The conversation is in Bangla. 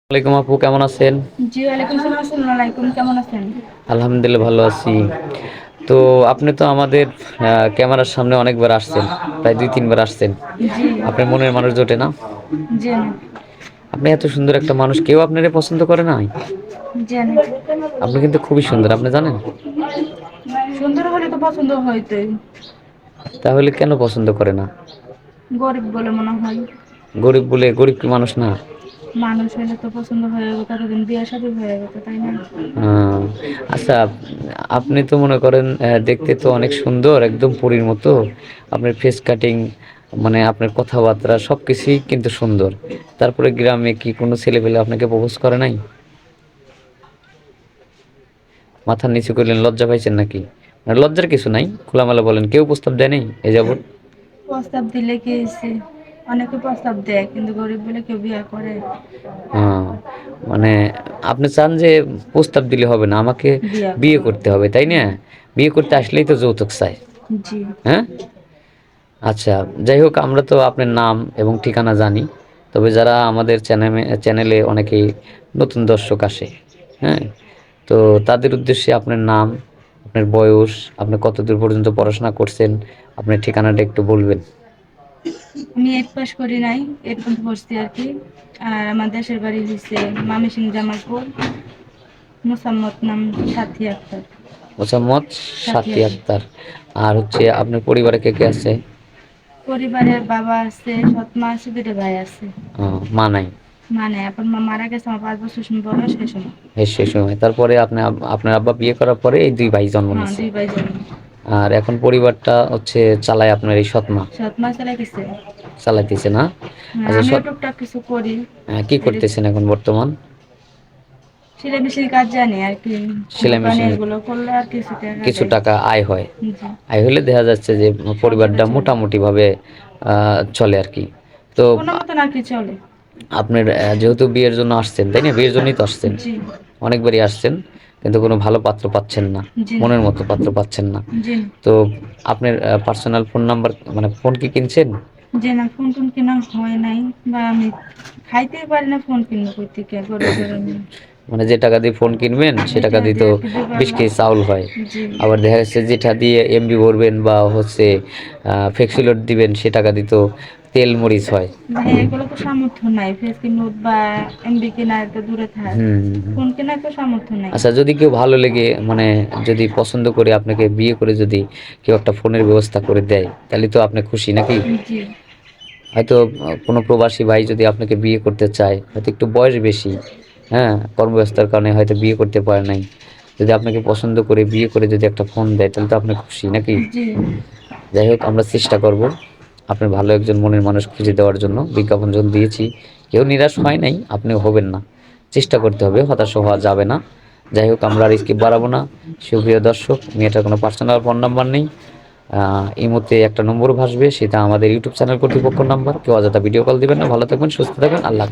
ওয়ালাইকুম আপু, কেমন আছেন? জি, ওয়ালাইকুম সালাম। আসসালামু আলাইকুম, কেমন আছেন? আলহামদুলিল্লাহ ভালো আছি। তো আপনি তো আমাদের ক্যামেরার সামনে অনেকবার আসছেন, প্রায় ২-৩ বার আসছেন। জি। আপনার মনের মানুষ জোটে না? জি না। আপনি এত সুন্দর একটা মানুষ, কেউ আপনারে পছন্দ করে নাই? জি না। আপনি কিন্তু খুবই সুন্দর, আপনি জানেন? সুন্দর হলে তো পছন্দ হইতোই। তাহলে কেন পছন্দ করে না? গরিব বলে মনে হয়। গরিব বলে? গরিব কি মানুষ না? মানুষ হলে তো পছন্দ হয়ে যেত, ততদিন বিয়ে শাদী হয়ে যেত, তাই না? আহ, আচ্ছা, আপনি তো মনে করেন দেখতে তো অনেক সুন্দর, একদম পরীর মতো। আপনার ফেস কাটিং, মানে আপনার কথাবার্তা সবকিছুই কিন্তু সুন্দর। তারপরে গ্রামে কি কোনো ছেলেপেলে আপনাকে প্রপোজ করে নাই? মাথা নিচু করলেন, লজ্জা পাইছেন নাকি? মানে লজ্জার কিছু নাই, খোলামেলা বলেন, কেউ প্রস্তাব দেয় নাই এ যাবৎ? প্রস্তাব দিলে কি হয়েছে? অনেকে প্রস্তাব দেয়, কিন্তু গরিব বলে কেউ বিয়ে করে? হ্যাঁ, মানে আপনি চান যে প্রস্তাব দিলে হবে না, আমাকে বিয়ে বিয়ে করে। করতে হবে, তাই না? বিয়ে করতে আসলেই তো যৌতুক চাই। জি। হ্যাঁ, আচ্ছা, যাই হোক, আমরা তো আপনার নাম এবং ঠিকানা জানি। তবে যারা আমাদের চ্যানেলে অনেকেই নতুন দর্শক আসে, হ্যাঁ, তো তাদের উদ্দেশ্যে আপনার নাম, আপনার বয়স, আপনি কতদূর পর্যন্ত পড়াশোনা করছেন, আপনার ঠিকানাটা একটু বলবেন? আমি 8 পাস করি নাই, 8 পর্যন্ত পড়ছি আর কি। আর আমার দেশের বাড়ি হয়েছে মামিসিং জামালপুর। মোসাম্মদ নাম সাথী আক্তার। মোসাম্মদ সাথী সাথী আক্তার। আক্তার। আর হচ্ছে আপনার পরিবারে কে কে আছে? পরিবারে বাবা আছে, সৎ মা আছে, 2টা ভাই আছে। মা নাই? মানে এখন মা মারা গেছে আমার 5 বছর বয়স সেই সময়। বেশ, সেই সময় তারপরে আপনার আব্বা বিয়ে করার পরে এই দুই ভাই জন্ম হ্যাঁ, নিছে। 2 ভাই জন্ম। আর এখন পরিবারটা হচ্ছে চালায় আপনার এই সৎ মা? সৎ মা চালাইতেছে। চালাইতেছে না? হ্যাঁ, আচ্ছা, আমিও টুকটাক কিছু করি। কি এদিক করতেছেন এখন বর্তমান? সেলাই মেশিন কাজ জানি আর কি। সেলাই দোকানে মেশিনে এগুলো করলে আর কিছু টাকা কিছু দেয়। টাকা আয় হয়? জি। আয় হলে দেখা যাচ্ছে যে সংসারটা পরিবারটা চলে। মোটামুটি ভাবে চলে আর কি। তো কোনো মতন আর কি চলে। আপনার যেহেতু বিয়ের জন্য আসছেন, তাই না? বিয়ের জন্যই তো আসছেন। জি। অনেকবারই আসছেন, কিন্তু কোনো ভালো পাত্র পাচ্ছেন না, জি না। মনের মতো পাত্র পাচ্ছেন না। জি না। তো আপনার পার্সোনাল ফোন নাম্বার, মানে ফোন কি কিনছেন? জি না, ফোন টোন কেনা হয় নাই। বা আমি খাইতেই পারি না, ফোন কিনবো কই থেকে? গরিব ঘরের মেয়ে। মানে যে টাকা দিয়ে ফোন কিনবেন সে টাকা এটা দিয়ে দিয়ে তো আর কি 20 দুবেলা। কেজি চাউল হয়। জি। আবার দেখা যাচ্ছে যেটা দিয়ে এমবি ভরবেন বা হচ্ছে ফ্লেক্সিলোড দিবেন, সে টাকা দিয়ে তো তেল মরিচ হয়। ভাই এগুলো তো সামর্থ্য নাই, ফেসবুক নোট বা এমবি কেনা তো দূরে থাক। হুম, হুম, হুম। ফোন কেনার তো সামর্থ্য নাই। আচ্ছা, যদি কেউ ভালো লেগে, মানে যদি পছন্দ করে আপনাকে বিয়ে করে, যদি কেউ একটা ফোনের ব্যবস্থা করে দেয়, তাহলে তো আপনি খুশি নাকি? জি। হয়তো কোনো প্রবাসী ভাই যদি আপনাকে বিয়ে করতে চায়, হয়তো একটু বয়স বেশি, হ্যাঁ, কর্মব্যস্ততার কারণে হয়তো বিয়ে করতে পারে নাই, যদি আপনাকে পছন্দ করে বিয়ে করে যদি একটা ফোন দেয়, তাহলে তো আপনি খুশি নাকি? জি। যাই হোক, আমরা চেষ্টা করব আপনার ভালো একজন মনের মানুষ খুঁজে দেওয়ার জন্য। বিজ্ঞাপন যখন দিয়েছি, কেউ নিরাশ হয় নাই, আপনিও হবেন না। চেষ্টা করতে হবে, হতাশ হওয়া যাবে না। যাই হোক, আমরা আর স্কিপ বাড়াবো না। সুপ্রিয় দর্শক, মেয়েটার কোনো পার্সোনাল ফোন নাম্বার নেই। এই মুহূর্তে একটা নম্বর ভাসবে, সেটা আমাদের ইউটিউব চ্যানেল কর্তৃপক্ষের নাম্বার। কেউ অযথা ভিডিও কল দিবেন না। ভালো থাকবেন, সুস্থ থাকবেন, আল্লাহ।